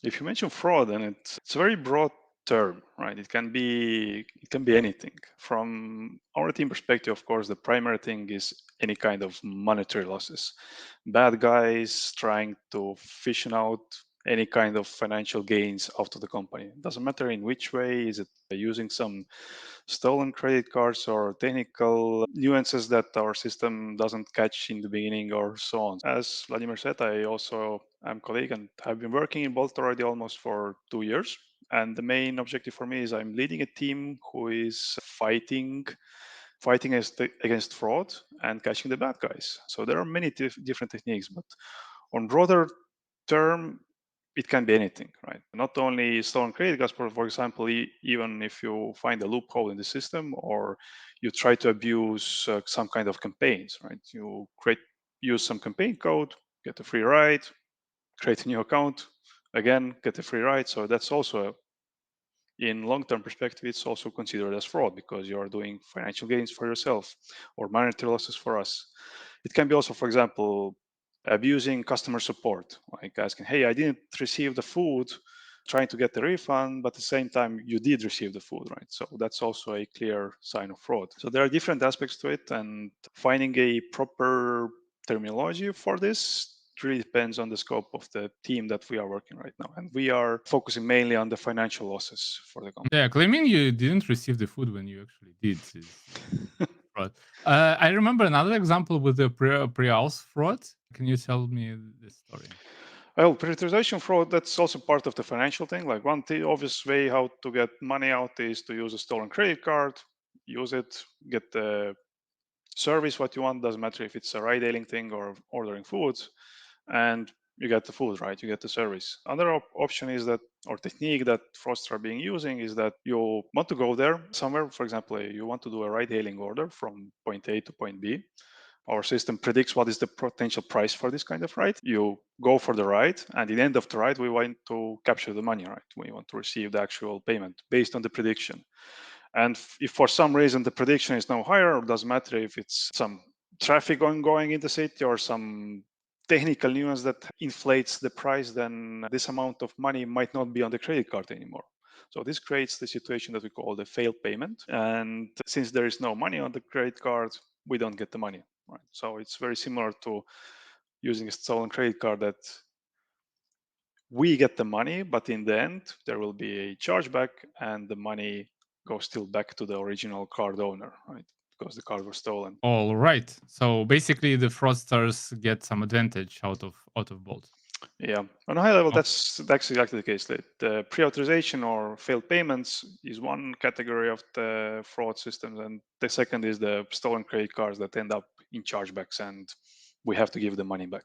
If you mention fraud, then it's a very broad term, right? It can be anything. From our team perspective, of course, the primary thing is any kind of monetary losses. Bad guys trying to fish out any kind of financial gains out of the company. Doesn't matter in which way. Is it using some stolen credit cards or technical nuances that our system doesn't catch in the beginning or so on. As Vladimir said, I also am colleague and have been working in Bolt already almost for 2 years. And the main objective for me is I'm leading a team who is fighting against fraud and catching the bad guys. So there are many different techniques, but on broader term, it can be anything, right? Not only stolen credit cards, but for example, even if you find a loophole in the system or you try to abuse some kind of campaigns, right? Use some campaign code, get a free ride, create a new account, again, get a free ride. So that's also in long-term perspective, it's also considered as fraud because you are doing financial gains for yourself or monetary losses for us. It can be also, for example, abusing customer support, like asking, "Hey, I didn't receive the food," trying to get the refund, but at the same time you did receive the food, right? So that's also a clear sign of fraud. So there are different aspects to it, and finding a proper terminology for this really depends on the scope of the team that we are working right now. And we are focusing mainly on the financial losses for the company. Yeah, claiming you didn't receive the food when you actually did is fraud. I remember another example with the pre-auth fraud. Can you tell me this story? Well, pre-authorization fraud, that's also part of the financial thing. Like one obvious way how to get money out is to use a stolen credit card, use it, get the service what you want. Doesn't matter if it's a ride hailing thing or ordering food, and you get the food, right? You get the service. Another option is that, or technique that fraudsters are being using, is that you want to go there somewhere. For example, you want to do a ride hailing order from point A to point B. Our system predicts what is the potential price for this kind of ride. You go for the ride, and at the end of the ride, we want to capture the money, right? We want to receive the actual payment based on the prediction. And if for some reason the prediction is now higher, it doesn't matter if it's some traffic ongoing in the city or some technical nuance that inflates the price, then this amount of money might not be on the credit card anymore. So this creates the situation that we call the failed payment. And since there is no money on the credit card, we don't get the money. Right. So it's very similar to using a stolen credit card that we get the money, but in the end, there will be a chargeback and the money goes still back to the original card owner, right? Because the card was stolen. All right. So basically, the fraudsters get some advantage out of both. Yeah. On a high level, Oh, that's exactly the case. The pre-authorization or failed payments is one category of the fraud systems, and the second is the stolen credit cards that end up in chargebacks, and we have to give the money back.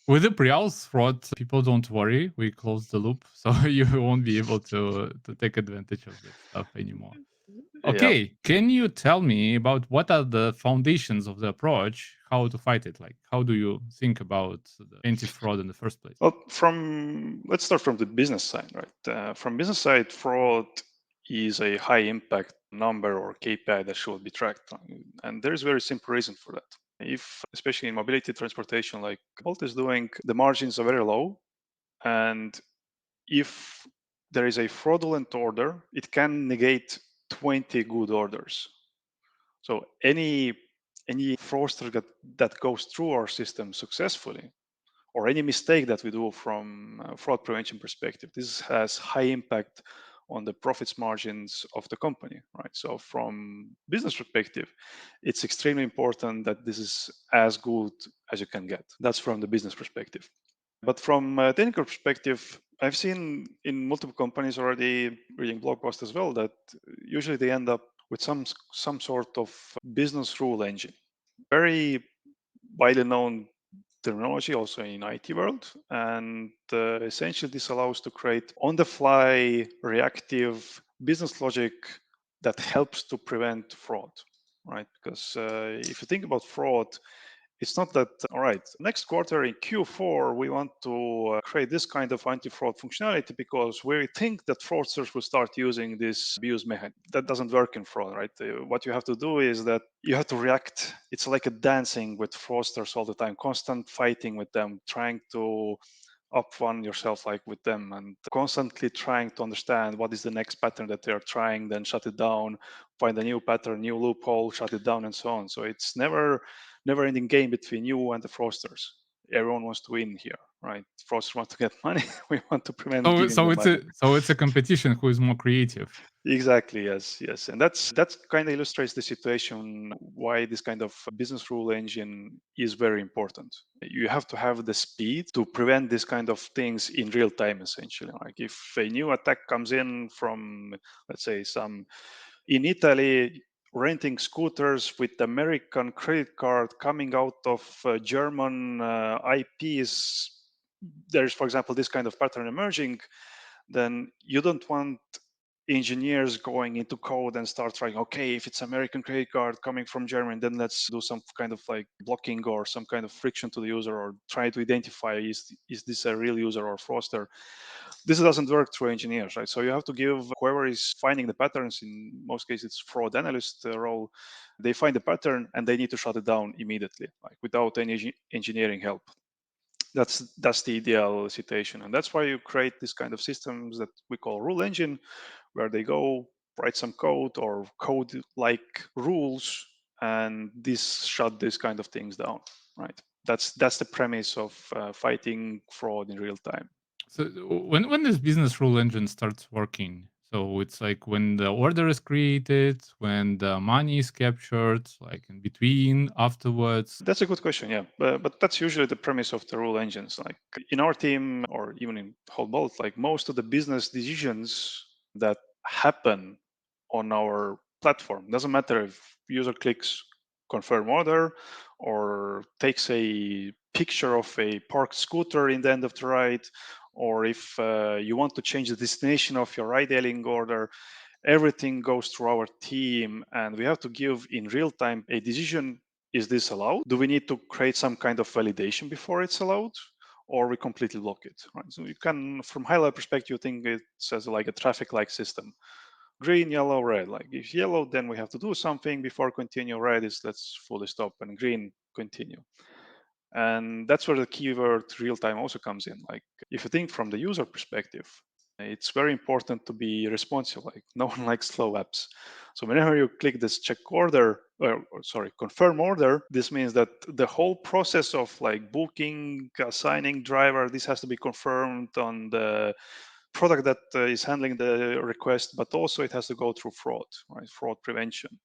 with the pre-auth fraud, people don't worry. We close the loop, so you won't be able to take advantage of that stuff anymore. Yeah. Okay, can you tell me about what are the foundations of the approach? How to fight it? Like, how do you think about the anti-fraud in the first place? Well, from let's start from the business side, right? From business side, fraud is a high impact number or KPI that should be tracked, and there is a very simple reason for that. If, especially in mobility transportation, like Bolt is doing, the margins are very low, and if there is a fraudulent order, it can negate 20 good orders. So any fraudster that goes through our system successfully, or any mistake that we do from a fraud prevention perspective, this has high impact on the profits margins of the company, right? So from business perspective, it's extremely important that this is as good as you can get. That's from the business perspective. But from a technical perspective, I've seen in multiple companies already, reading blog posts as well, that usually they end up with some sort of business rule engine. Very widely known terminology also in IT world, and essentially this allows to create on the fly reactive business logic that helps to prevent fraud, right? Because if you think about fraud, it's not that, all right, next quarter in Q4, we want to create this kind of anti-fraud functionality because we think that fraudsters will start using this abuse mechanism. That doesn't work in fraud, right? What you have to do is that you have to react. It's like a dancing with fraudsters all the time, constant fighting with them, trying to up one yourself, like with them, and constantly trying to understand what is the next pattern that they are trying, then shut it down, find a new pattern, new loophole, shut it down, and so on. So it's never ending game between you and the fraudsters. Everyone wants to win here, right? Fraudsters want to get money. We want to prevent So giving them money. it's a competition who is more creative. Exactly, yes, yes. And that's kind of illustrates the situation why this kind of business rule engine is very important. You have to have the speed to prevent this kind of things in real time, essentially. Like if a new attack comes in from, let's say, some in Italy renting scooters with American credit card coming out of German IPs, there's, for example, this kind of pattern emerging, then you don't want engineers going into code and start trying, okay, if it's American credit card coming from Germany, then let's do some kind of like blocking or some kind of friction to the user, or try to identify is this a real user or fraudster. This doesn't work through engineers, right? So you have to give whoever is finding the patterns, in most cases it's fraud analyst role, they find the pattern and they need to shut it down immediately, like without any engineering help. That's the ideal situation, and that's why you create this kind of systems that we call rule engine, where they go write some code or code like rules, and this shut this kind of things down, right? That's the premise of fighting fraud in real time. So when this business rule engine starts working, so it's like when the order is created, when the money is captured, like in between, afterwards. That's a good question, yeah. But that's usually the premise of the rule engines. Like in our team, or even in whole both, like most of the business decisions that happen on our platform, doesn't matter if user clicks confirm order or takes a picture of a parked scooter in the end of the ride, or if you want to change the destination of your ride hailing order, everything goes through our team, and we have to give in real time a decision. Is this allowed? Do we need to create some kind of validation before it's allowed, or we completely block it, right? So you can, from high level perspective, you think it's as like a traffic light system: green, yellow, red. Like if yellow, then we have to do something before continue. Red is let's fully stop, and green, continue. And that's where the keyword real time also comes in. Like if you think from the user perspective, it's very important to be responsive. Like no one likes slow apps. So whenever you click this check order, or sorry, confirm order, this means that the whole process of like booking, assigning driver, this has to be confirmed on the product that is handling the request, but also it has to go through fraud, right? Fraud prevention.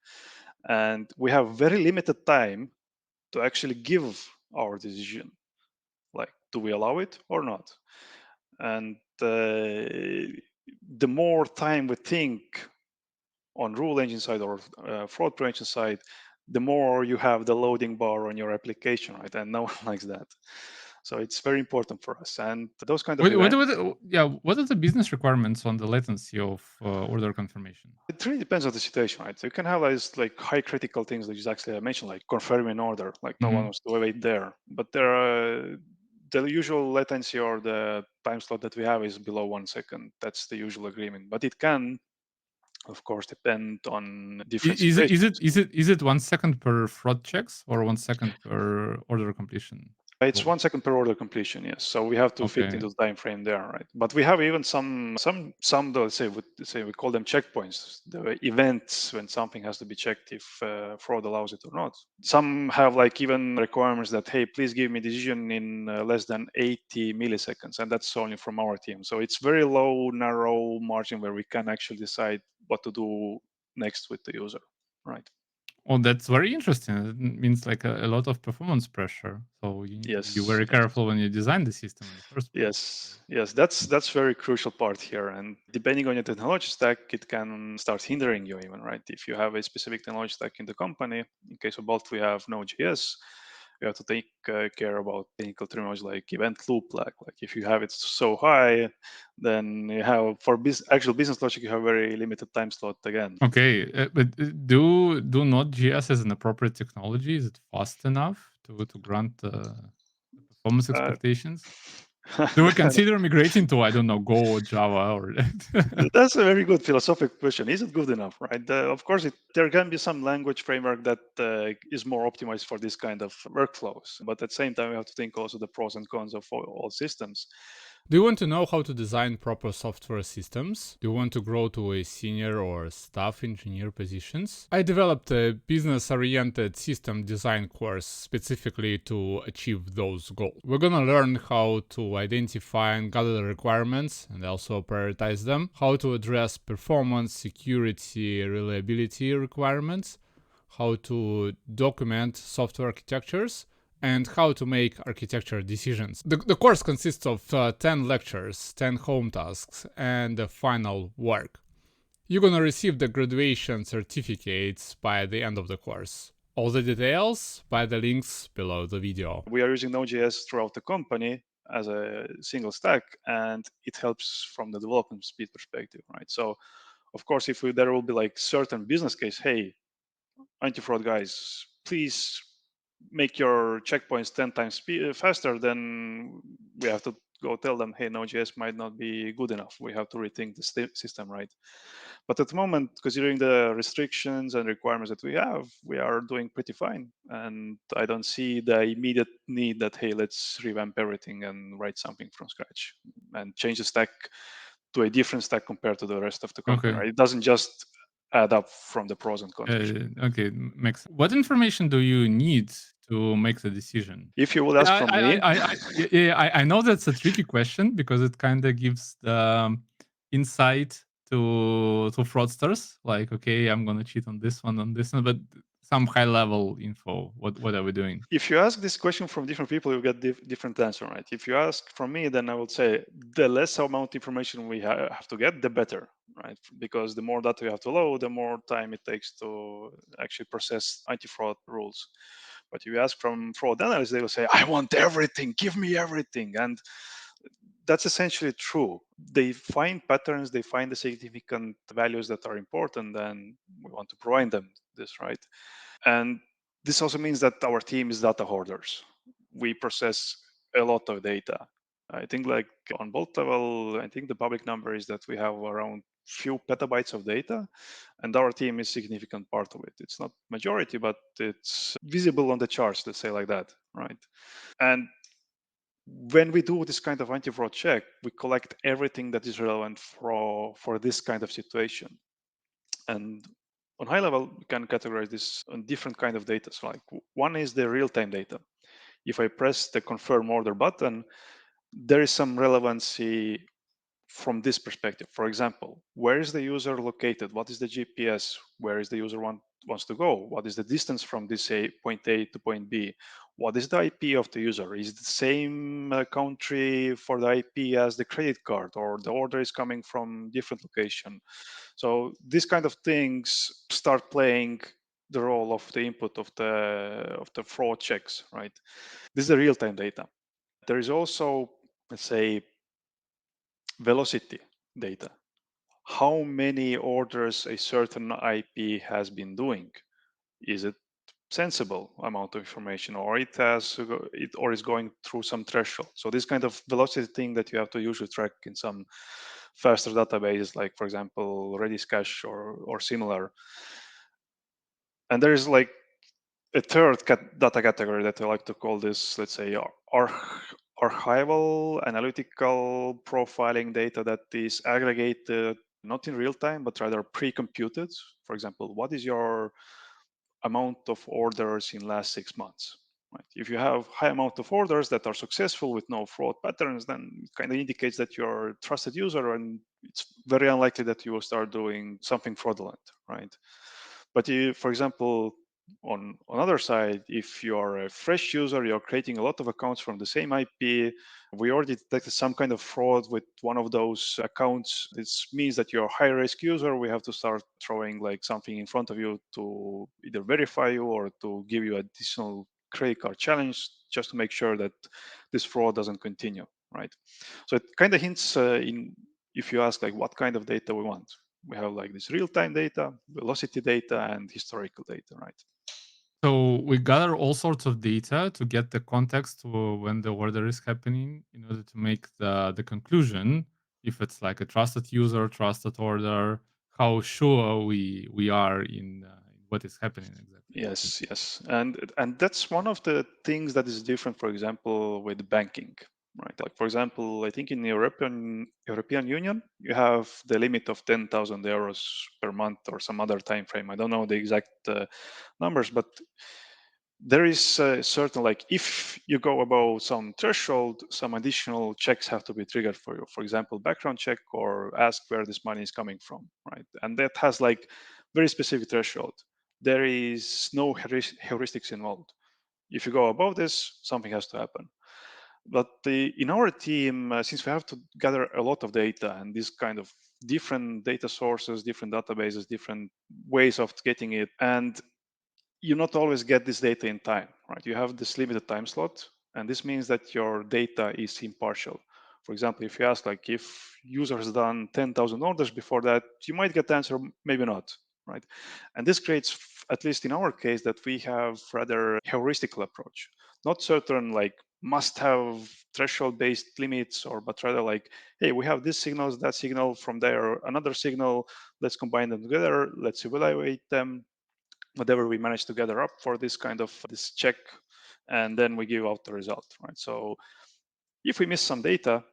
And we have very limited time to actually give our decision, like do we allow it or not. And the more time we think on rule engine side or fraud prevention side, the more you have the loading bar on your application, right? And no one likes that. So it's very important for us, and those kind of events. What are the business requirements on the latency of order confirmation? It really depends on the situation, right? So you can have like high critical things that you actually mentioned, like confirming order, like no one Mhm. wants to wait there. But there are the usual latency or the time slot that we have is below 1 second. That's the usual agreement. But it can, of course, depend on different situations. Is it 1 second per fraud checks or 1 second per order completion? It's Both. 1 second per order completion, yes. So we have to fit Okay. into the time frame there, right? But we have even some let's say we call them checkpoints, the events when something has to be checked if fraud allows it or not. Some have like even requirements that, hey, please give me decision in less than 80 milliseconds, and that's only from our team. So it's very low, narrow margin where we can actually decide what to do next with the user, right? Oh, that's very interesting. It means like a lot of performance pressure. So you need to be Yes, very yes. careful when you design the system in the first place. Yes, that's very crucial part here. And depending on your technology stack, it can start hindering you even, right? If you have a specific technology stack in the company, in case of Bolt, we have Node.js. You have to take care about technical terminology like event loop lag. Like if you have it so high, then you have for actual business logic, you have very limited time slot again. Okay, but do Node.js as an appropriate technology? Is it fast enough to grant the performance Uh, expectations? Do we consider migrating to, I don't know, Go or Java or That's a very good philosophical question. Is it good enough, right? Of course, there can be some language framework that is more optimized for this kind of workflows. But at the same time, we have to think also the pros and cons of all systems. Do you want to know how to design proper software systems? Do you want to grow to a senior or staff engineer positions? I developed a business oriented system design course specifically to achieve those goals. We're gonna learn how to identify and gather the requirements and also prioritize them, how to address performance, security, reliability requirements, how to document software architectures, and how to make architecture decisions. The course consists of 10 lectures, 10 home tasks, and the final work. You're gonna receive the graduation certificates by the end of the course. All the details by the links below the video. We are using Node.js throughout the company as a single stack, and it helps from the development speed perspective, right? So, of course, if there will be like certain business case, hey, anti-fraud guys, please make your checkpoints 10 times faster, then we have to go tell them, hey, Node.js might not be good enough. We have to rethink the system, right? But at the moment, considering the restrictions and requirements that we have, we are doing pretty fine. And I don't see the immediate need that, hey, let's revamp everything and write something from scratch and change the stack to a different stack compared to the rest of the company, Okay. right? It doesn't just add up from the pros and cons perspective. Okay, makes. What information do you need to make the decision? If you would ask from me, I know that's a tricky question because it kind of gives the insight to fraudsters. Like, okay, I'm gonna cheat on this one, but some high level info. What are we doing? if you ask this question from different people, you get different answer, right? If you ask from me, then I would say the less amount of information we have to get, the better, right? Because the more data you have to load, the more time it takes to actually process anti-fraud rules. But if you ask from fraud analysts, they will say, I want everything, give me everything. And that's essentially true. They find patterns, they find the significant values that are important, and we want to provide them this, right? And this also means that our team is data hoarders. We process a lot of data. I think like on both level, I think the public number is that we have around few petabytes of data, and our team is significant part of it. It's not majority, but it's visible on the charts, let's say like that, right? And when we do this kind of anti-fraud check, we collect everything that is relevant for this kind of situation. And on high level, we can categorize this on different kind of data. So like one is the real-time data. If I press the confirm order button, there is some relevancy from this perspective. For example, where is the user located? What is the GPS? Where is the user wants to go? What is the distance from this point A to point B? What is the IP of the user? Is it the same country for the IP as the credit card, or the order is coming from different location? So these kind of things start playing the role of the input of the fraud checks, right? This is the real-time data. There is also, let's say, velocity data. How many orders a certain IP has been doing? Is it sensible amount of information, or it or is going through some threshold? So this kind of velocity thing that you have to usually track in some faster databases, like for example Redis cache or similar. And there is like a third data category that I like to call this, let's say, archival analytical profiling data that is aggregated not in real time, but rather pre-computed. For example, what is your amount of orders in last 6 months? Right. If you have high amount of orders that are successful with no fraud patterns, then it kind of indicates that you're a trusted user, and it's very unlikely that you will start doing something fraudulent, right? But for example, on other side, if you're a fresh user, you're creating a lot of accounts from the same IP. We already detected some kind of fraud with one of those accounts. This means that you're a high risk user. We have to start throwing like something in front of you to either verify you or to give you additional credit card challenge, just to make sure that this fraud doesn't continue, right? So it kind of hints in, if you ask like what kind of data we want, we have like this real-time data, velocity data, and historical data, right? So we gather all sorts of data to get the context to when the order is happening in order to make the conclusion if it's like a trusted user, trusted order, how sure we are in what is happening exactly. Yes, yes, and that's one of the things that is different, for example, with banking, right? Like for example, I think in European Union you have the limit of 10,000 euros per month or some other time frame. I don't know the exact numbers, but there is a certain, like, if you go above some threshold, some additional checks have to be triggered for you, for example background check or ask where this money is coming from, right? And that has like very specific threshold. There is no heuristics involved. If you go above this, something has to happen. But in our team, since we have to gather a lot of data and this kind of different data sources, different databases, different ways of getting it, and you not always get this data in time, right? You have this limited time slot, and this means that your data is impartial. For example, if you ask, like, if user has done 10,000 orders before that, you might get the answer, maybe not, right? And this creates, at least in our case, that we have rather heuristical approach, not certain like must have threshold based limits, or but rather like, hey, we have this signals, that signal, from there another signal, let's combine them together, let's evaluate them, whatever we manage to gather up for this kind of this check, and then we give out the result, right? So if we miss some data,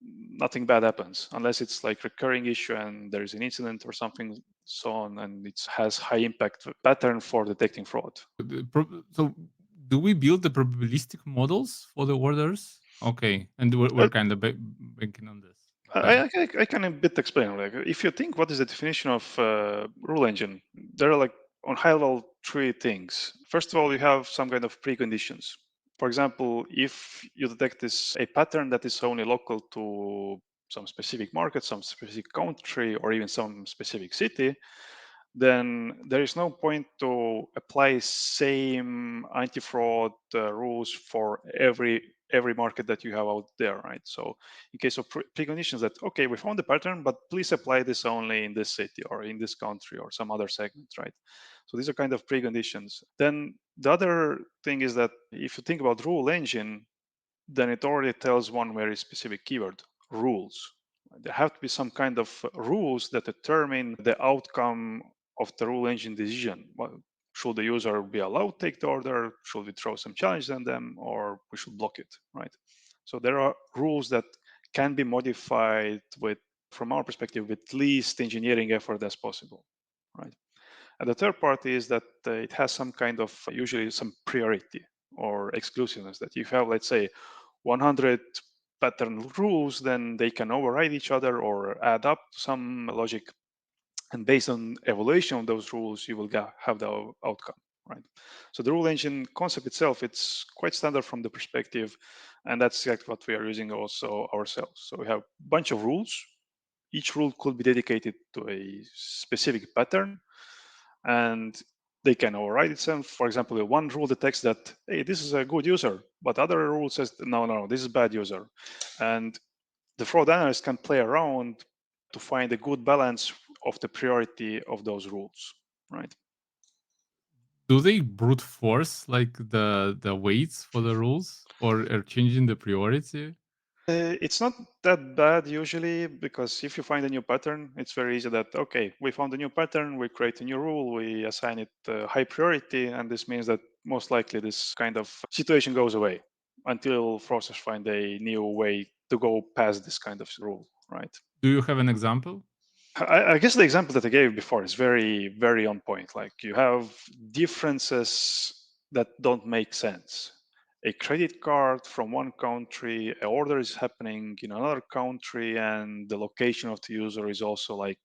nothing bad happens unless it's like recurring issue and there's an incident or something, so on, and it has high impact pattern for detecting fraud. So do we build the probabilistic models for the orders? Okay, and we're Uh, kind of banking on this. Okay. I can a bit explain. Like, if you think what is the definition of rule engine, there are like on high level three things. First of all, you have some kind of preconditions. For example, if you detect this a pattern that is only local to some specific market, some specific country, or even some specific city, then there is no point to apply same anti-fraud rules for every market that you have out there, right? So in case of preconditions, that okay, we found the pattern, but please apply this only in this city or in this country or some other segment, right? So these are kind of preconditions. Then the other thing is that if you think about rule engine, then it already tells one very specific keyword: rules. There have to be some kind of rules that determine the outcome of the rule engine decision. Should the user be allowed to take the order? Should we throw some challenge on them, or we should block it, right? So there are rules that can be modified with, from our perspective, with least engineering effort as possible, right? And the third part is that it has some kind of, usually some priority or exclusiveness, that you have, let's say, 100 pattern rules, then they can override each other or add up some logic. And based on evaluation of those rules, you will have the outcome, right? So the rule engine concept itself, it's quite standard from the perspective, and that's exactly what we are using also ourselves. So we have a bunch of rules. Each rule could be dedicated to a specific pattern, and they can override itself. For example, the one rule detects that, hey, this is a good user, but other rule says, no, no, this is bad user. And the fraud analyst can play around to find a good balance of the priority of those rules, right? Do they brute force like the weights for the rules, or are changing the priority? It's not that bad usually, because if you find a new pattern, it's very easy that, okay, we found a new pattern, we create a new rule, we assign it high priority, and this means that most likely this kind of situation goes away until fraudsters find a new way to go past this kind of rule, right? Do you have an example? I guess the example that I gave before is very, very on point. Like, you have differences that don't make sense. A credit card from one country, an order is happening in another country, and the location of the user is also like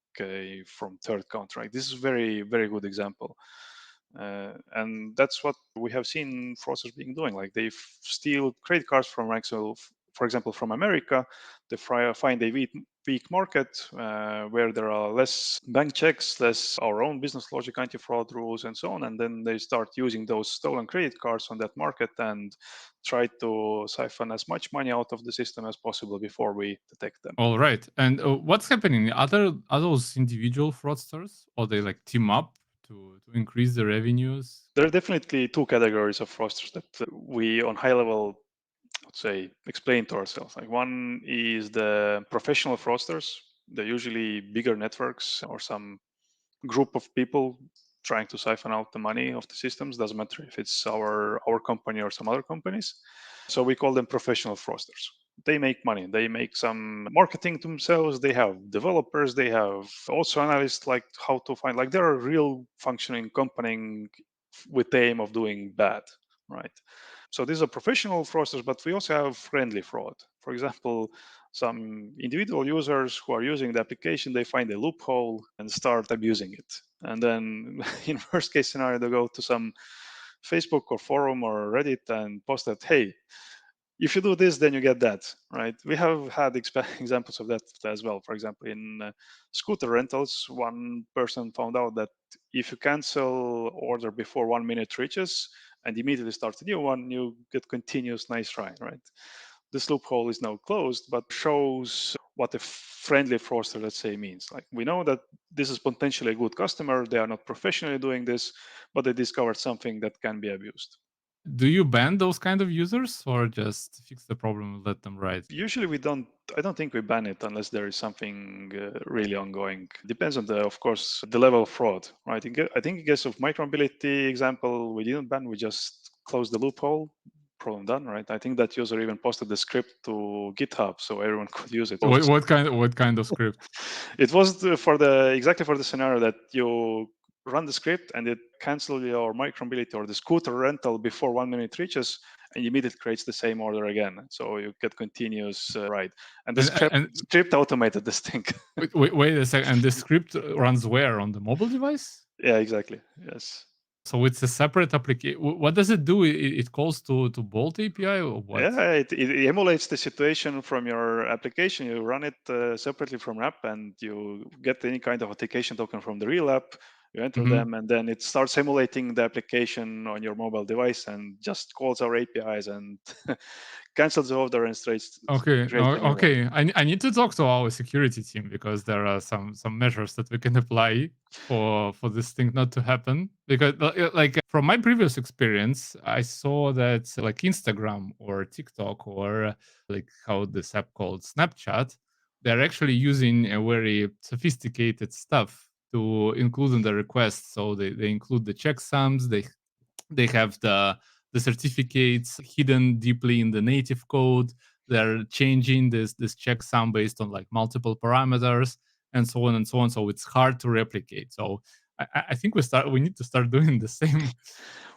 from third country. Like, this is very, very good example. And that's what we have seen fraudsters being doing. Like, they steal credit cards from, like, so for example, from America. They find a weak market where there are less bank checks, less our own business logic, anti-fraud rules, and so on. And then they start using those stolen credit cards on that market and try to siphon as much money out of the system as possible before we detect them. All right. And what's happening? Are those individual fraudsters, or they like team up to increase the revenues? There are definitely two categories of fraudsters that we, on high level, let's say, explain to ourselves. Like one is the professional fraudsters. They're usually bigger networks or some group of people trying to siphon out the money of the systems. Doesn't matter if it's our company or some other companies. So we call them professional fraudsters. They make money. They make some marketing to themselves. They have developers. They have also analysts, like how to find, like they're a real functioning company with the aim of doing bad, right? So these are professional fraudsters, but we also have friendly fraud. For example, some individual users who are using the application, they find a loophole and start abusing it. And then in worst case scenario, they go to some Facebook or forum or Reddit and post that, hey, if you do this, then you get that, right? We have had examples of that as well. For example, in scooter rentals, one person found out that if you cancel order before 1 minute reaches and immediately start a new one, you get continuous nice ride, right? This loophole is now closed, but shows what a friendly fraudster, let's say, means. Like we know that this is potentially a good customer. They are not professionally doing this, but they discovered something that can be abused. Do you ban those kind of users or just fix the problem and let them ride? Usually we don't. I don't think we ban it unless there is something really ongoing. Depends on the, of course, the level of fraud, right? I think in case of micromobility example, we didn't ban. We just closed the loophole. Problem done, right? I think that user even posted the script to GitHub so everyone could use it. What kind of script? It was for the exactly for the scenario that you run the script and it cancel your micromobility or the scooter rental before 1 minute reaches, and immediately creates the same order again. So you get continuous ride. And the And script automated this thing. wait a second. And the script runs where, on the mobile device? Yeah, exactly. Yes. So it's a separate application. What does it do? It calls to Bolt API or what? Yeah, it emulates the situation from your application. You run it separately from app, and you get any kind of authentication token from the real app. You enter Mhm. them, and then it starts emulating the application on your mobile device, and just calls our APIs and cancels the order and straight Okay, creates a new one. okay. I need to talk to our security team because there are some measures that we can apply for this thing not to happen. Because like from my previous experience, I saw that like Instagram or TikTok or like how this app called Snapchat, they're actually using a very sophisticated stuff to include in the request. So they include the checksums, they have the certificates hidden deeply in the native code. They're changing this checksum based on like multiple parameters and so on and so on. So it's hard to replicate. So I think we need to start doing the same.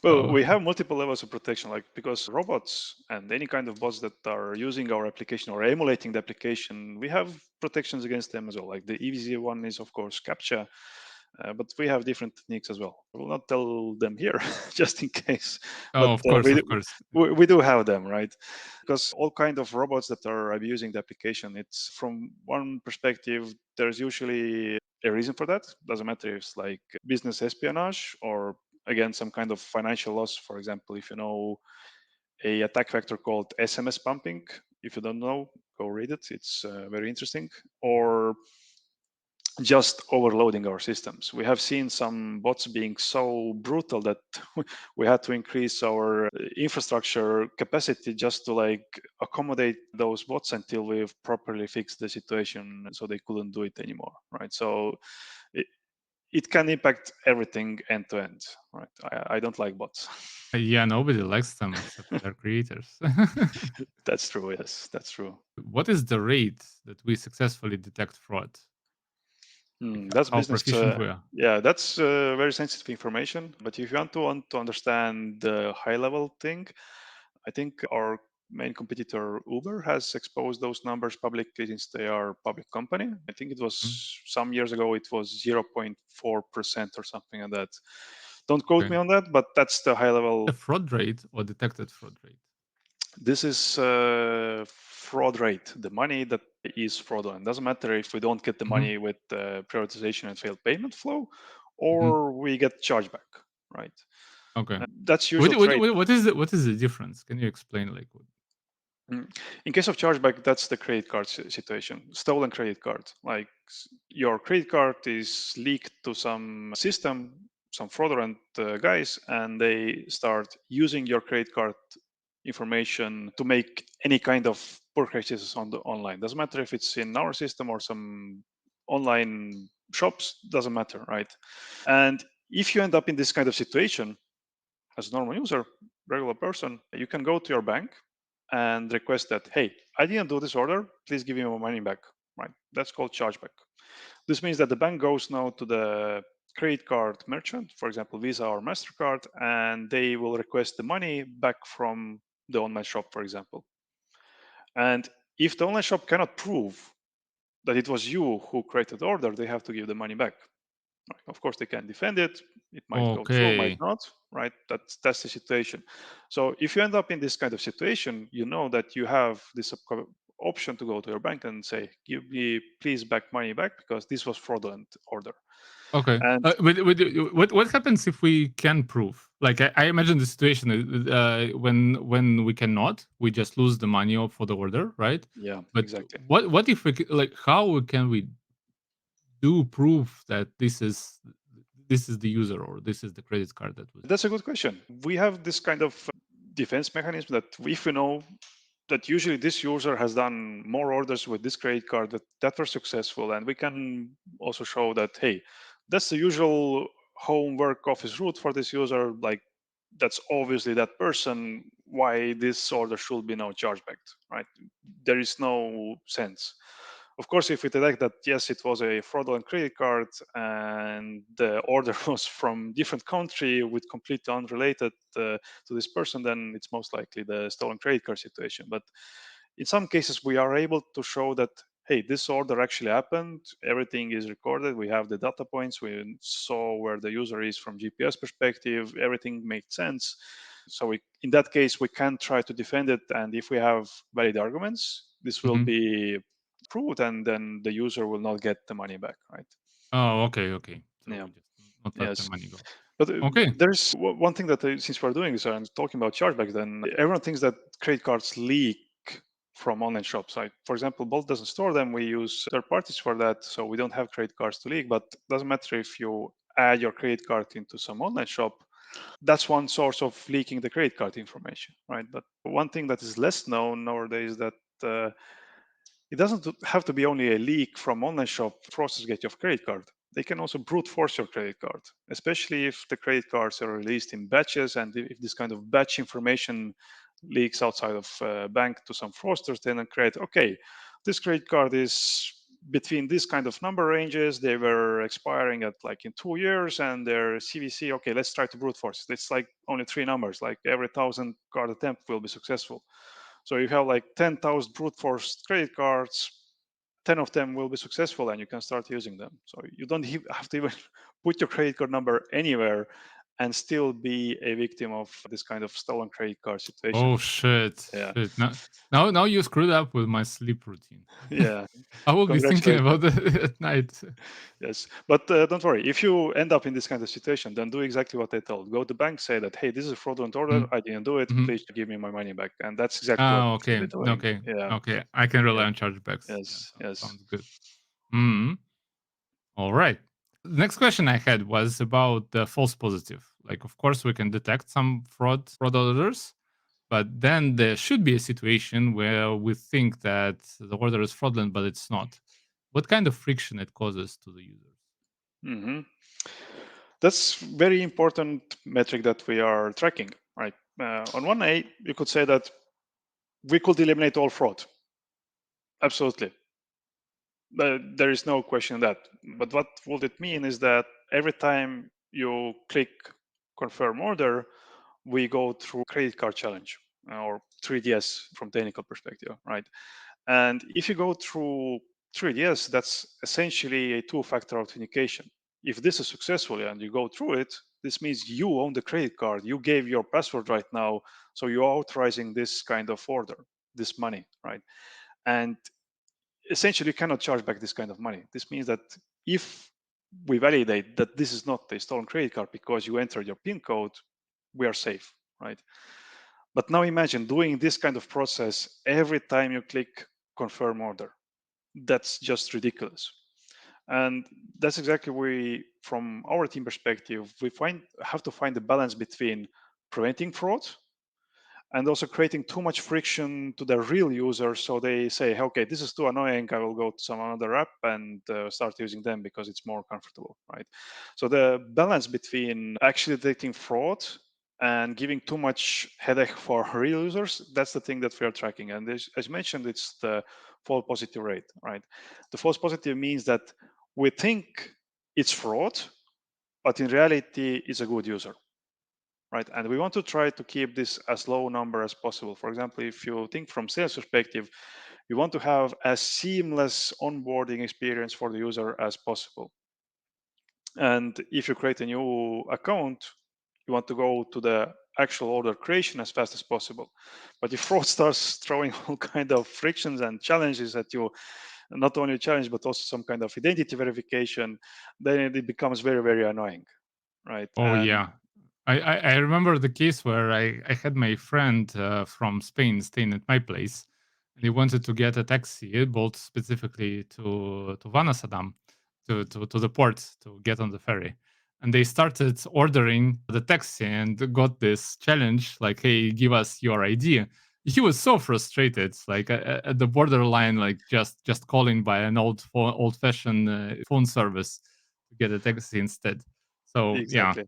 Well, So we have multiple levels of protection, like because robots and any kind of bots that are using our application or emulating the application, we have protections against them as well. Like the easy one is, of course, CAPTCHA, but we have different techniques as well. I will not tell them here, just in case. But oh, of course, of course. we do have them, right? Because all kind of robots that are abusing the application, it's from one perspective, there's usually a reason for that. Doesn't matter if it's like business espionage or again some kind of financial loss. For example, if you know a attack vector called SMS pumping, if you don't know, go read it. It's very interesting. Or just overloading our systems. We have seen some bots being so brutal that we had to increase our infrastructure capacity just to like accommodate those bots until we've properly fixed the situation so they couldn't do it anymore, right? So it, it can impact everything end to end, right? I don't like bots. Yeah, nobody likes them except their creators. That's true. Yes, that's true. What is the rate that we successfully detect fraud? Like That's how business. proficient we are? Yeah, that's very sensitive information. But if you want to understand the high level thing, I think our main competitor Uber has exposed those numbers publicly since they are a public company. I think it was Mhm. some years ago. It was 0.4% or something like that. Don't quote me Okay. on that, but that's the high level. The fraud rate or detected fraud rate? This is fraud rate, the money that is fraudulent. Doesn't matter if we don't get the Mhm. money with prioritization and failed payment flow, Mhm. or we get chargeback, right? Okay. That's usual trade. What is the difference? Can you explain like what? Mm. In case of chargeback, that's the credit card situation, stolen credit card. Like your credit card is leaked to some system. some fraudulent guys, and they start using your credit card information to make any kind of purchases on the online. Doesn't matter if it's in our system or some online shops, doesn't matter, right? And if you end up in this kind of situation as a normal user, regular person, you can go to your bank and request that, hey, I didn't do this order, please give me my money back, right? That's called chargeback. This means that the bank goes now to the credit card merchant, for example, Visa or MasterCard, and they will request the money back from the online shop, for example. And if the online shop cannot prove that it was you who created the order, they have to give the money back. Right? Of course, they can defend it. It might go through, might Okay. not. Right? That's the situation. So if you end up in this kind of situation, you know that you have this option to go to your bank and say, "Give me please back money back because this was fraudulent order." Okay. And What happens if we can prove? Like I imagine the situation when we cannot, we just lose the money for the order, right? yeah, But exactly. what if like how can we do prove that this is the user or this is the credit card that was That's a good question. We have this kind of defense mechanism that if we know that usually this user has done more orders with this credit card that were successful, and we can also show that, hey, that's the usual home work office route for this user, like that's obviously that person, why this order should be now chargebacked, right? There is no sense. Of course, if we detect that yes, it was a fraudulent credit card and the order was from different country with completely unrelated to this person, then it's most likely the stolen credit card situation. But in some cases, we are able to show that, hey, this order actually happened. Everything is recorded. We have the data points. We saw where the user is from GPS perspective. Everything made sense. So in that case, we can try to defend it. And if we have valid arguments, this will Mhm. be proved, and then the user will not get the money back, right? Oh, okay, okay. So Yeah. we just not let the Yes. money go. But Okay. there's one thing that since we're doing this and talking about chargebacks, then everyone thinks that credit cards leak from online shops. Like, for example, Bolt doesn't store them. We use third parties for that, so we don't have credit cards to leak. But doesn't matter if you add your credit card into some online shop. That's one source of leaking the credit card information, right? But one thing that is less known nowadays that it doesn't have to be only a leak from online shop fraudsters get your credit card. They can also brute force your credit card, especially if the credit cards are released in batches, and if this kind of batch information leaks outside of bank to some fraudsters, then create, okay, this credit card is between this kind of number ranges. They were expiring at like in 2 years, and their CVC. Okay, let's try to brute force. It's like only three numbers. Like every 1,000 card attempt will be successful. So you have like 10,000 brute force credit cards, 10 of them will be successful and you can start using them. So you don't have to even put your credit card number anywhere and still be a victim of this kind of stolen credit card situation. Oh shit, Yeah. shit. Now you screwed up with my sleep routine. Yeah. I will be thinking Congratulations. about it at night. Yes. But don't worry. If you end up in this kind of situation, then do exactly what I told. Go to bank, say that, hey, this is a fraudulent order. Mm, I didn't do it. mhm. Please give me my money back. And that's exactly what Ah, you should okay, be doing. okay, Yeah. okay. I can rely Yes. on chargebacks. Yeah, Yes. Yes. sounds good. Mm. All right. Next question I had was about the false positive. Like, of course, we can detect some fraud orders, but then there should be a situation where we think that the order is fraudulent, but it's not. What kind of friction it causes to the users? Hmm. That's very important metric that we are tracking, right? On one A, you could say that we could eliminate all fraud. Absolutely. There is no question in that. But what would it mean is that every time you click confirm order, we go through credit card challenge or 3DS from technical perspective, right? And if you go through 3DS, that's essentially a two-factor authentication. If this is successful and you go through it, this means you own the credit card. You gave your password right now, so you're authorizing this kind of order, this money, right? And essentially, you cannot charge back this kind of money. This means that if we validate that this is not a stolen credit card because you entered your PIN code, we are safe, right? But now imagine doing this kind of process every time you click confirm order. That's just ridiculous. And that's exactly from our team perspective, we have to find the balance between preventing fraud and also creating too much friction to the real users, so they say, okay, this is too annoying, I will go to some another app and start using them because it's more comfortable, right? So the balance between actually detecting fraud and giving too much headache for real users, that's the thing that we are tracking. And as mentioned, it's the false positive rate, right? The false positive means that we think it's fraud, but in reality it's a good user, right? And we want to try to keep this as low number as possible. For example, if you think from sales perspective, you want to have a seamless onboarding experience for the user as possible. And if you create a new account, you want to go to the actual order creation as fast as possible. But if fraud starts throwing all kind of frictions and challenges at you, not only challenge but also some kind of identity verification, then it becomes very, very annoying, right? Oh And yeah, I remember the case where I had my friend from Spain staying at my place, and he wanted to get a taxi both specifically to Vanasadam, to the port to get on the ferry, and they started ordering the taxi and got this challenge like, "Hey, give us your ID." He was so frustrated, like at the borderline, like just calling by an old fashioned phone service to get a taxi instead. So yeah. exactly.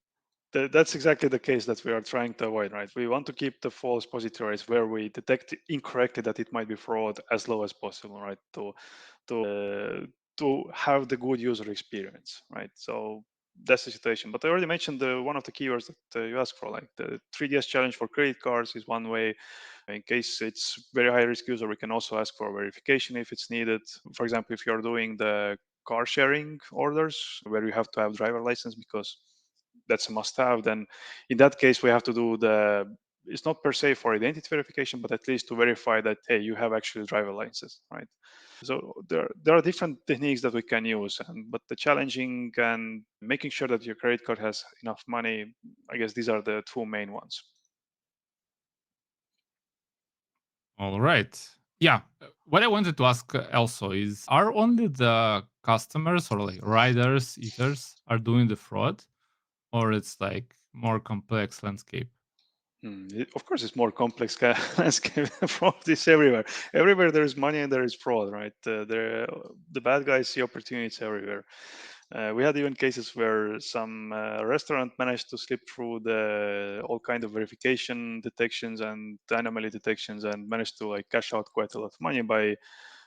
That's exactly the case that we are trying to avoid, right? We want to keep the false positive rates where we detect incorrectly that it might be fraud as low as possible, right? To have the good user experience, right? So that's the situation. But I already mentioned one of the keywords that you asked for, like the 3DS challenge for credit cards is one way. In case it's very high risk user, we can also ask for verification if it's needed. For example, if you're doing the car sharing orders where you have to have driver license because that's a must have, then in that case we have to do it's not per se for identity verification, but at least to verify that, hey, you have actually driver license, right? So there are different techniques that we can use, but the challenging and making sure that your credit card has enough money, I guess these are the two main ones. All right. Yeah. What I wanted to ask also is, are only the customers or like riders, eaters are doing the fraud, or it's like more complex landscape? Of course, it's more complex landscape. Fraud is everywhere. Everywhere there is money and there is fraud, right? The bad guys see opportunities everywhere. We had even cases where some restaurant managed to slip through the all kind of verification detections and anomaly detections and managed to like cash out quite a lot of money by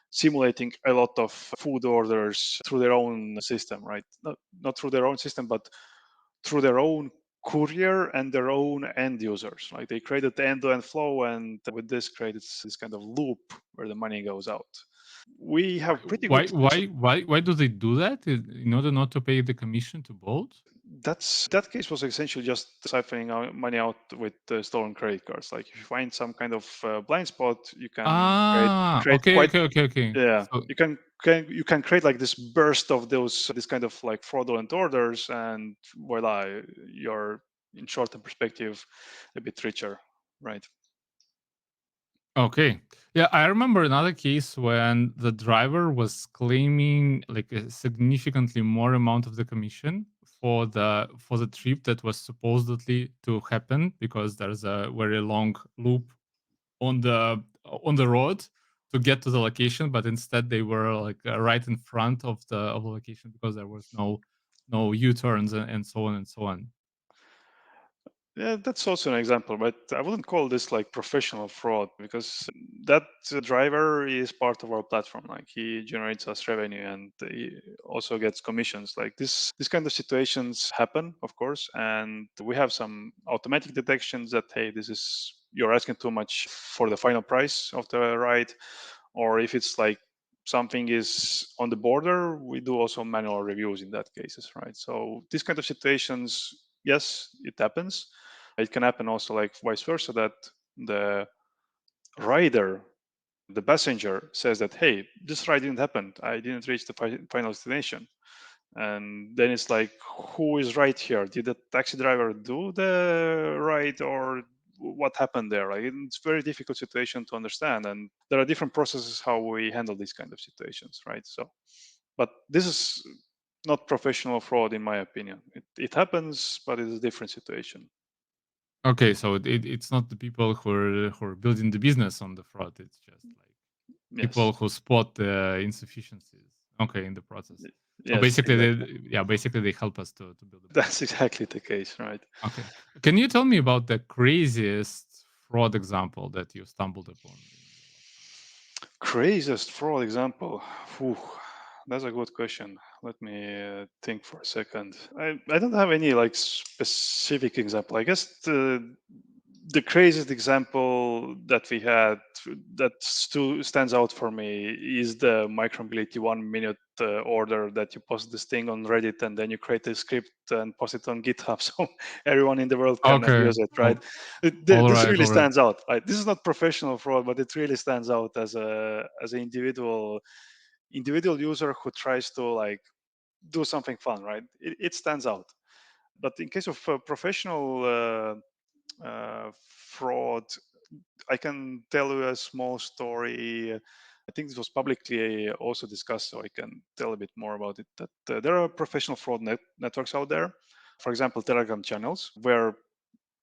simulating a lot of food orders through their own system, right? Not through their own system, but through their own courier and their own end users. Like they created the end-to-end flow, and with this created this kind of loop where the money goes out. We Why, have pretty good why, solution. why, why, why do they do that? In order not to pay the commission to Bolt? That case was essentially just siphoning money out with stolen credit cards. Like if you find some kind of blind spot, you can Ah, create okay, quite, okay, okay, okay. yeah, So you can create like this burst of this kind of like fraudulent orders, and voila, you're in short-term perspective a bit richer, right? okay. Yeah, I remember another case when the driver was claiming like a significantly more amount of the commission for the trip that was supposedly to happen because there's a very long loop on the road to get to the location, but instead they were like right in front of the location because there was no U-turns and so on and so on. Yeah, that's also an example, but I wouldn't call this like professional fraud because that driver is part of our platform. Like he generates us revenue and he also gets commissions. Like this kind of situations happen, of course, and we have some automatic detections that, hey, this is you're asking too much for the final price of the ride, or if it's like something is on the border, we do also manual reviews in that cases, right? So these kind of situations, yes, it happens. It can happen also like vice versa, that the rider, the passenger says that, hey, this ride didn't happen, I didn't reach the final destination. And then it's like, who is right here? Did the taxi driver do the ride, or what happened there? Like, it's very difficult situation to understand, and there are different processes how we handle these kind of situations, right? So But this is not professional fraud, in my opinion. It happens, but it's a different situation. Okay, so it's not the people who are building the business on the fraud. It's just like people Yes. who spot the insufficiencies. Okay, in the process. So Yes, basically, exactly. basically they help us to build a better That's system. exactly the case, right? Okay, can you tell me about the craziest fraud example that you stumbled upon in your lifetime? Craziest fraud example. Whew, that's a good question. Let me think for a second. I don't have any like specific example. I guess the craziest example that we had that stands out for me is the micromobility 1 minute order that you post this thing on Reddit and then you create a script and post it on GitHub so everyone in the world can Okay, use it, right? all This right, really all right. stands out. Right? This is not professional fraud, but it really stands out as an individual user who tries to like do something fun, right? It stands out. But in case of professional fraud, I can tell you a small story. I think this was publicly also discussed, so I can tell a bit more about it. That there are professional fraud networks out there. For example, Telegram channels where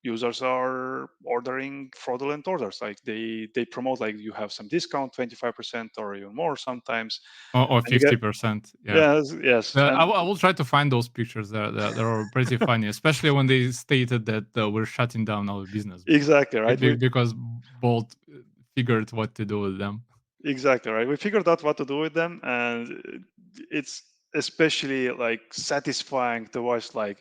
users are ordering fraudulent orders. Like they promote like you have some discount, 25% or even more sometimes, Or and you get 50%. Yeah. yes, I and will try to find those pictures. They're pretty funny, especially when they stated that we're shutting down our business exactly right. because Bolt figured what to do with them. Exactly right. We figured out what to do with them, and it's especially like satisfying to watch. Like,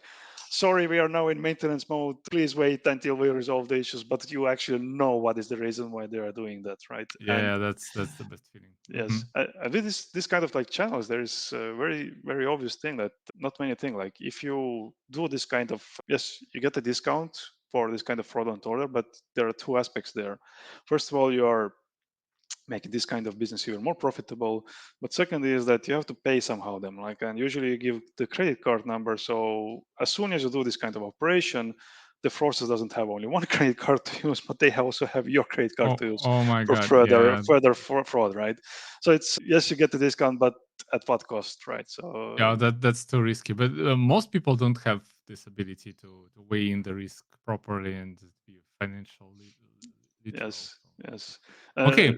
sorry, we are now in maintenance mode. Please wait until we resolve the issues. But you actually know what is the reason why they are doing that, right? And Yeah, that's the best feeling. yes, and with this kind of like channels, there is a very obvious thing that not many thing. Like, if you do this kind of yes, you get a discount for this kind of fraudulent order, but there are two aspects there. First of all, you are making this kind of business even more profitable, but second is that you have to pay somehow them, like, and usually you give the credit card number, so as soon as you do this kind of operation, the fraudster doesn't have only one credit card to use, but they also have your credit card Oh, to use oh my for god, further yeah, fraud, right? So it's yes, you get the discount, but at what cost, right? yeah. So That's too risky. But most people don't have this ability to weigh in the risk properly and be financial literal. yes, So yes. okay,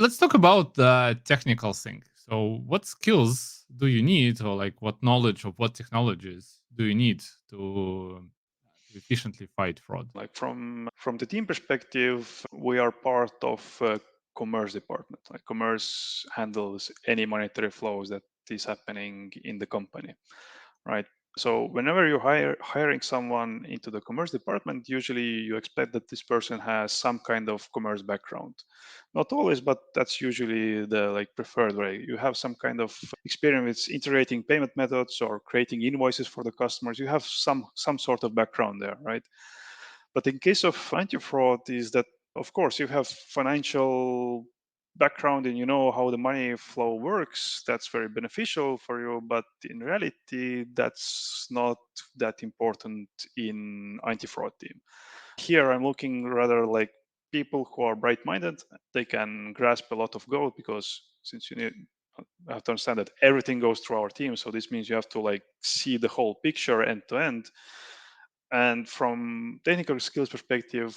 let's talk about the technical thing. So, what skills do you need, or like what knowledge of what technologies do you need to efficiently fight fraud? Like from the team perspective, we are part of commerce department. Like commerce handles any monetary flows that is happening in the company, right? So whenever you're hiring someone into the commerce department, usually you expect that this person has some kind of commerce background. Not always, but that's usually the like preferred way. You have some kind of experience with integrating payment methods or creating invoices for the customers. You have some sort of background there, right? But in case of anti-fraud, is that of course you have financial background and you know how the money flow works. That's very beneficial for you. But in reality, that's not that important in anti-fraud team. Here, I'm looking rather like people who are bright-minded. They can grasp a lot of gold because since you need have to understand that everything goes through our team. So this means you have to like see the whole picture end to end. And from technical skills perspective,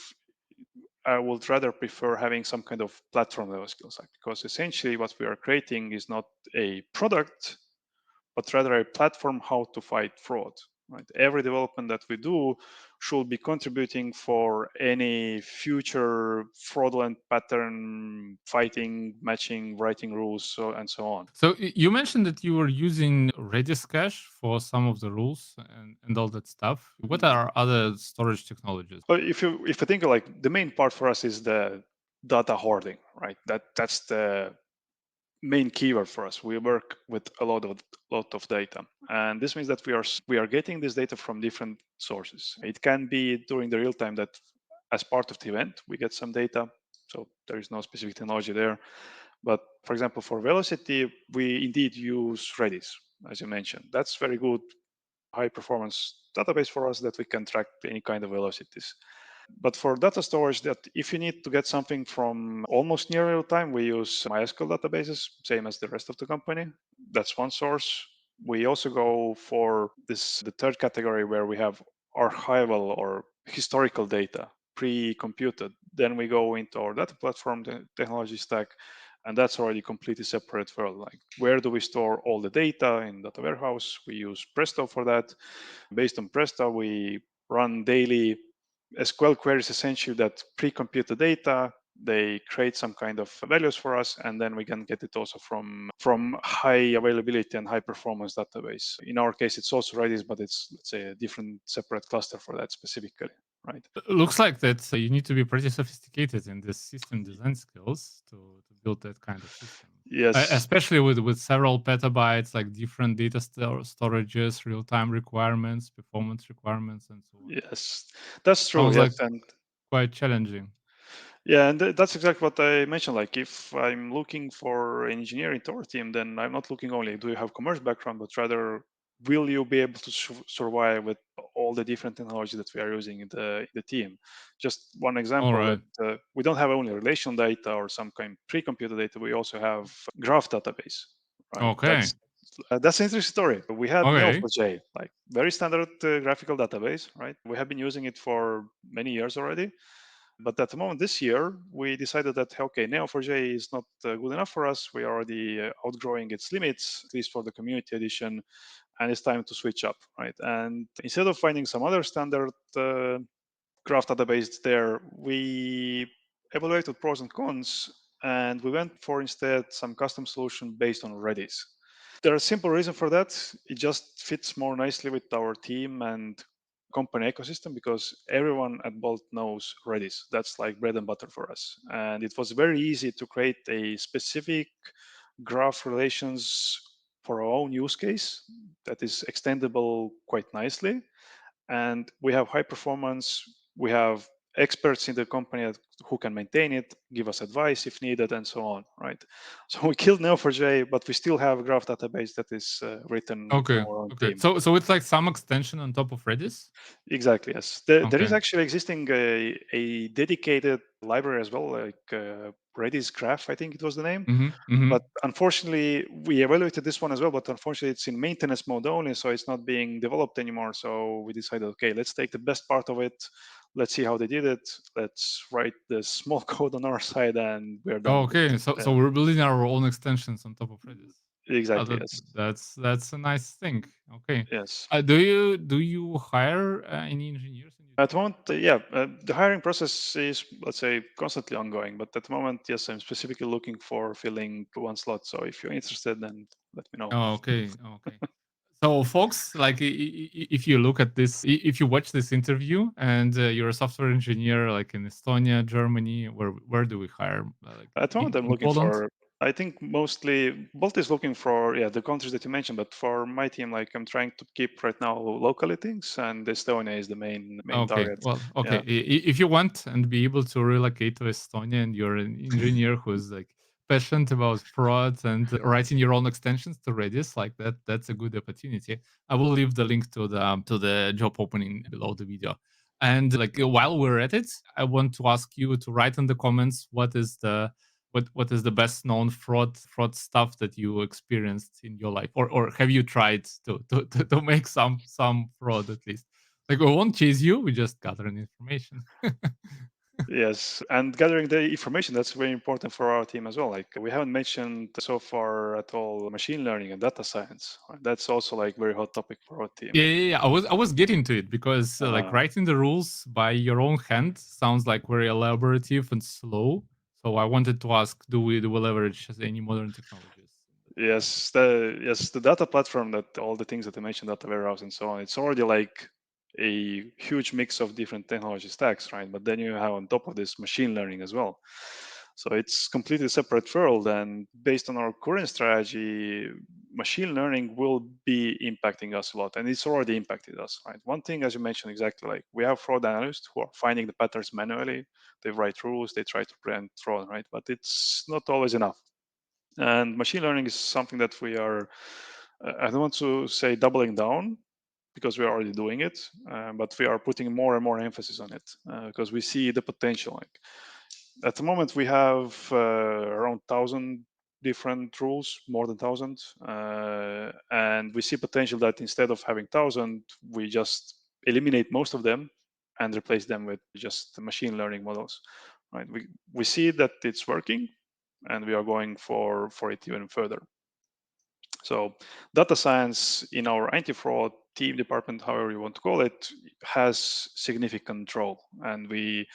I would rather prefer having some kind of platform level skills, like, because essentially what we are creating is not a product, but rather a platform how to fight fraud. Right? Every development that we do should be contributing for any future fraudulent pattern fighting, matching, writing rules, and so on. So you mentioned that you were using Redis cache for some of the rules and all that stuff. What are other storage technologies? But if you think like the main part for us is the data hoarding, right? That's the main keyword for us. We work with a lot of data, and this means that we are getting this data from different sources. It can be during the real time that as part of the event we get some data, so there is no specific technology there. But for example, for velocity, we indeed use Redis, as you mentioned. That's very good, high performance database for us that we can track any kind of velocities. But for data storage, that if you need to get something from almost near real time, we use MySQL databases, same as the rest of the company. That's one source. We also go for this the third category where we have archival or historical data pre-computed. Then we go into our data platform, the technology stack, and that's already completely separate world. Like where do we store all the data in data warehouse? We use Presto for that. Based on Presto, we run daily SQL queries essentially that pre-compute the data. They create some kind of values for us, and then we can get it also from high availability and high performance database. In our case, it's also Redis, but it's, let's say, a different separate cluster for that specifically, right? Looks like that you need to be pretty sophisticated in this system design skills to build that kind of system. Yes, Especially with several petabytes, like different data storages, real time requirements, performance requirements, and so on. yes, that's true. Sounds Yes, like and quite challenging. yeah, and that's exactly what I mentioned. Like, if I'm looking for engineer into our team, then I'm not looking only do you have commerce background, but rather will you be able to survive with all the different technology that we are using in the team. Just one All example right. that we don't have only relational data or some kind pre-computed data. We also have graph database, right? Okay. That's an interesting story. We had Okay. Neo4j, like very standard graphical database, right? We have been using it for many years already, but at the moment this year, we decided that, okay, Neo4j is not good enough for us. We are already outgrowing its limits, at least for the community edition, and it's time to switch up, right? And instead of finding some other standard graph database there, we evaluated pros and cons, and we went for instead some custom solution based on Redis. There's a simple reason for that. It just fits more nicely with our team and company ecosystem because everyone at Bolt knows Redis. That's like bread and butter for us. And it was very easy to create a specific graph relations for our own use case that is extendable quite nicely. And we have high performance. We have experts in the company who can maintain it, give us advice if needed, and so on, right? So we killed Neo4j, but we still have a graph database that is written from Okay. our own Okay. team. So it's like some extension on top of Redis. Exactly, yes. There is Okay. actually existing a dedicated library as well, like Redis Graph, I think it was the name. Mm-hmm. Mm-hmm. But unfortunately, we evaluated this one as well, but unfortunately, it's in maintenance mode only, so it's not being developed anymore. So we decided, okay, let's take the best part of it. Let's see how they did it. Let's write the small code on our side, and we're done Oh, with it. okay. So we're building our own extensions on top of Redis. Exactly. Yes. That's a nice thing. Okay. Yes. Do you hire any engineers in your At the team? moment, yeah, the hiring process is, let's say, constantly ongoing. But at the moment, yes, I'm specifically looking for filling one slot. So if you're interested, then let me know. Oh, okay. Oh, okay. So, folks, like if you look at this, if you watch this interview and you're a software engineer, like in Estonia, Germany, where do we hire? Like At the moment, I'm in looking Poland? for. I think mostly Bolt is looking for, yeah, the countries that you mentioned. But for my team, like I'm trying to keep right now locally things, and Estonia is the main Okay, target. well, okay. Yeah. If you want and be able to relocate to Estonia, and you're an engineer who's like passionate about fraud and writing your own extensions to Redis, like that's a good opportunity. I will leave the link to the job opening below the video. And like while we're at it, I want to ask you to write in the comments what is the best known fraud stuff that you experienced in your life, or have you tried to make some fraud at least. Like, we won't chase you, we just gathering information. Yes, and gathering the information, that's very important for our team as well. Like we haven't mentioned so far at all machine learning and data science. Right? That's also like very hot topic for our team. Yeah. I was getting to it because, like, Uh, writing the rules by your own hand sounds, like, very elaborative and slow. So I wanted to ask, do we leverage any modern technologies? yes, the data platform that all the things that I mentioned, data warehouse and so on, it's already like a huge mix of different technology stacks, right? But then you have on top of this machine learning as well. So it's completely separate world. And based on our current strategy, machine learning will be impacting us a lot, and it's already impacted us, right? One thing, as you mentioned, exactly, like we have fraud analysts who are finding the patterns manually. They write rules, they try to prevent fraud, right? But it's not always enough. And machine learning is something that we are, I don't want to say doubling down, because we are already doing it, but we are putting more and more emphasis on it because we see the potential. Like at the moment, we have around 1,000 different rules, more than 1,000, and we see potential that instead of having 1,000, we just eliminate most of them and replace them with just machine learning models. Right? We see that it's working, and we are going for it even further. So data science in our anti-fraud team department, however you want to call it, has significant role, and we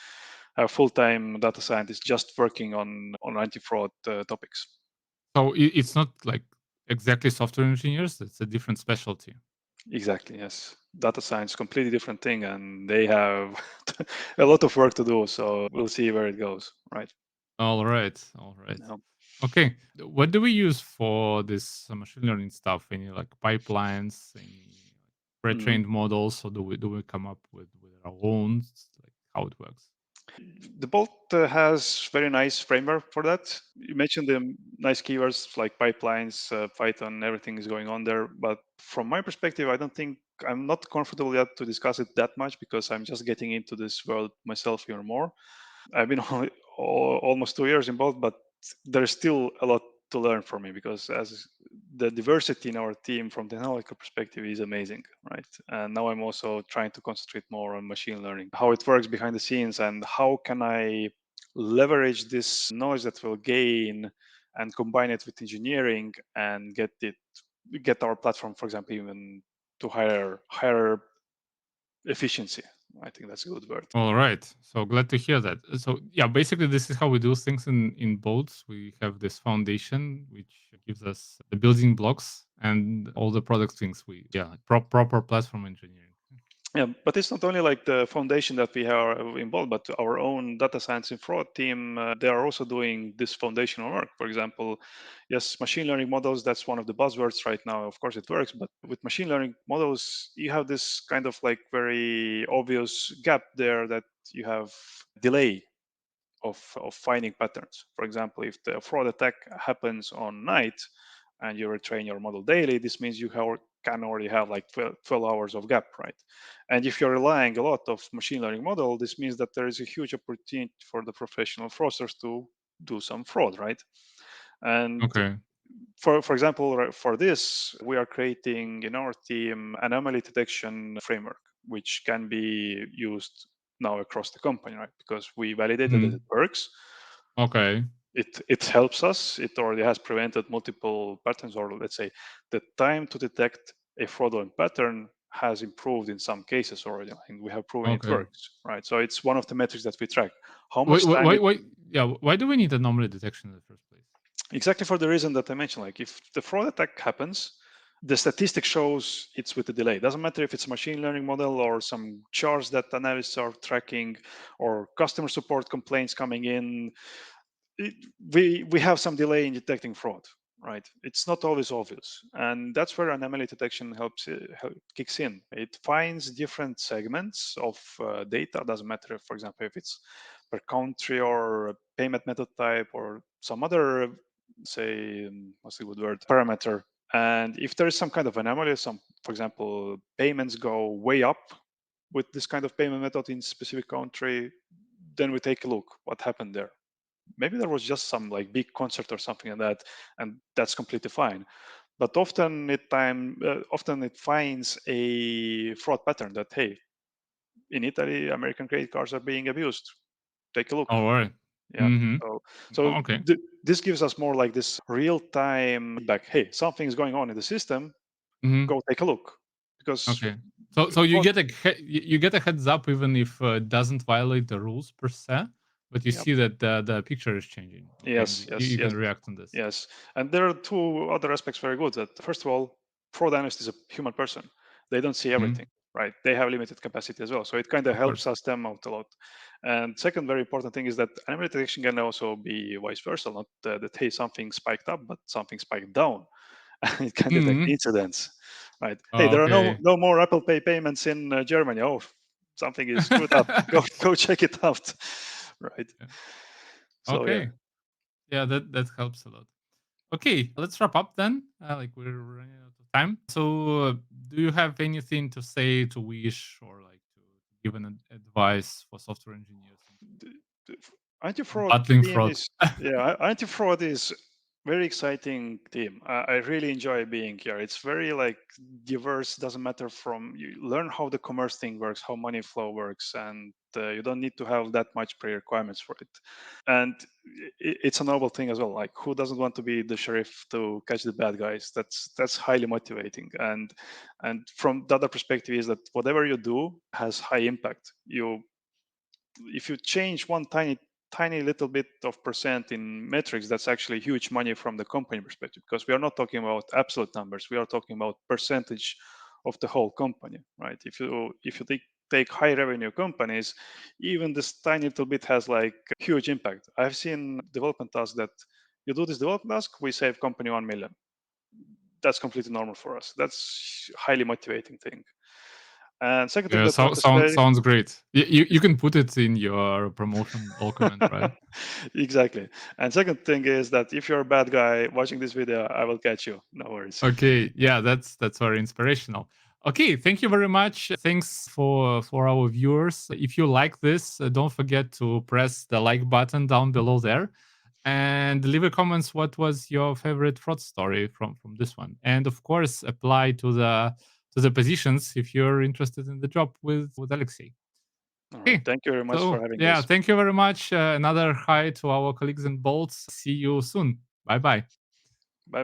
have full-time data scientists just working on anti-fraud topics. So it's not like exactly software engineers. It's a different specialty. Exactly, yes. Data science, completely different thing, and they have a lot of work to do. So we'll see where it goes, right? All right. All right. Now, Okay. What do we use for this machine learning stuff? Any like pipelines? Any mhm. pre-trained models, or do we come up with our own? Like how it works? The Bolt has very nice framework for that. You mentioned the nice keywords like pipelines, Python, everything is going on there. But from my perspective, I don't think I'm not comfortable yet to discuss it that much because I'm just getting into this world myself even more. I've been only, almost 2 years involved, but there's still a lot to learn for me because as the diversity in our team from technological perspective is amazing, right? And now I'm also trying to concentrate more on machine learning, how it works behind the scenes, and how can I leverage this knowledge that we'll gain and combine it with engineering and get our platform, for example, even to higher efficiency. I think that's a good word. All right. So glad to hear that. So yeah, basically this is how we do things in Bolts. We have this foundation which gives us the building blocks and all the product things. We yeah, proper platform engineering. Yeah, but it's not only like the foundation that we are involved, but our own data science and fraud team, they are also doing this foundational work. For example, yes, machine learning models, that's one of the buzzwords right now. Of course, it works, but with machine learning models, you have this kind of like very obvious gap there that you have delay of finding patterns. For example, if the fraud attack happens on night and you retrain your model daily, this means you can already have like 12 hours of gap, right? And if you're relying a lot of machine learning model, this means that there is a huge opportunity for the professional fraudsters to do some fraud, right? And Okay. for example, for this, we are creating in our team anomaly detection framework, which can be used now across the company, right? Because we validated that Mhm. it works. Okay. It helps us. It already has prevented multiple patterns, or let's say, the time to detect a fraudulent pattern has improved in some cases already, and we have proven it Okay. works, right? So it's one of the metrics that we track. How Why much why time why it why yeah, why do we need anomaly detection in the first place? exactly for the reason that I mentioned. Like if the fraud attack happens, the statistic shows it's with a delay. It doesn't matter if it's a machine learning model or some charts that analysts are tracking or customer support complaints coming in. it, we have some delay in detecting fraud, right? It's not always obvious, and that's where anomaly detection kicks in. It finds different segments of data. Doesn't matter, for example, if it's per country or payment method type or some other, say, what's the good word, parameter. And if there is some kind of anomaly, some, for example, payments go way up with this kind of payment method in specific country, then we take a look what happened there. Maybe there was just some like big concert or something like that, and that's completely fine. But often it finds a fraud pattern that, hey, in Italy American credit cards are being abused, take a look. All right. Yeah. Mhm. So Okay. this gives us more like this real time feedback. Hey, something is going on in the system, Mhm. go take a look, because Okay. So you fraud, get you get a heads up even if it doesn't violate the rules per se, but you yeah. see that the picture is changing. Okay, and Yes, you yes, can yes. react on this. Yes, and there are two other aspects very good. That first of all, fraud analyst is a human person; they don't see Mhm. everything, right? They have limited capacity as well, so it kind of Of helps course. us them out a lot. And second, very important thing is that anomaly detection can also be vice versa, not that hey something spiked up, but something spiked down. It can detect Mhm. incidents, right? Hey, there are no Okay. no more Apple Pay payments in Germany. Oh, something is screwed up. Go check it out, right? Yeah. So yeah. Okay. Yeah, that helps a lot. Okay, let's wrap up then. Like we're running out of time. So do you have anything to say, to wish, or like to give an advice for software engineers The- the Anti-fraud battling team fraud? is, yeah, anti-fraud is very exciting team. I really enjoy being here. It's very like diverse. Doesn't matter from you learn how the commerce thing works, how money flow works, and you don't need to have that much pre-requirements for it. And it's a noble thing as well. Like who doesn't want to be the sheriff to catch the bad guys? That's highly motivating. And from the other perspective is that whatever you do has high impact. You if you change one tiny little bit of percent in metrics, that's actually huge money from the company perspective, because we are not talking about absolute numbers, we are talking about percentage of the whole company, right? If you take high revenue companies, even this tiny little bit has like huge impact. I've seen development tasks that you do this development task, we save company 1 million. That's completely normal for us. That's highly motivating thing. And second thing Yeah, that I want to say. sounds great. You can put it in your promotion document, right? Exactly. And second thing is that if you're a bad guy watching this video, I will catch you. No worries. Okay, yeah, that's very inspirational. Okay, thank you very much. Thanks for our viewers. If you like this, don't forget to press the like button down below there, and leave a comments. What was your favorite fraud story from this one? And of course, apply to the positions if you're interested in the job with Alexei. All right. Okay, Thank you very much for so having yeah, this. thank you very much. Another hi to our colleagues and bolts. See you soon. Bye bye.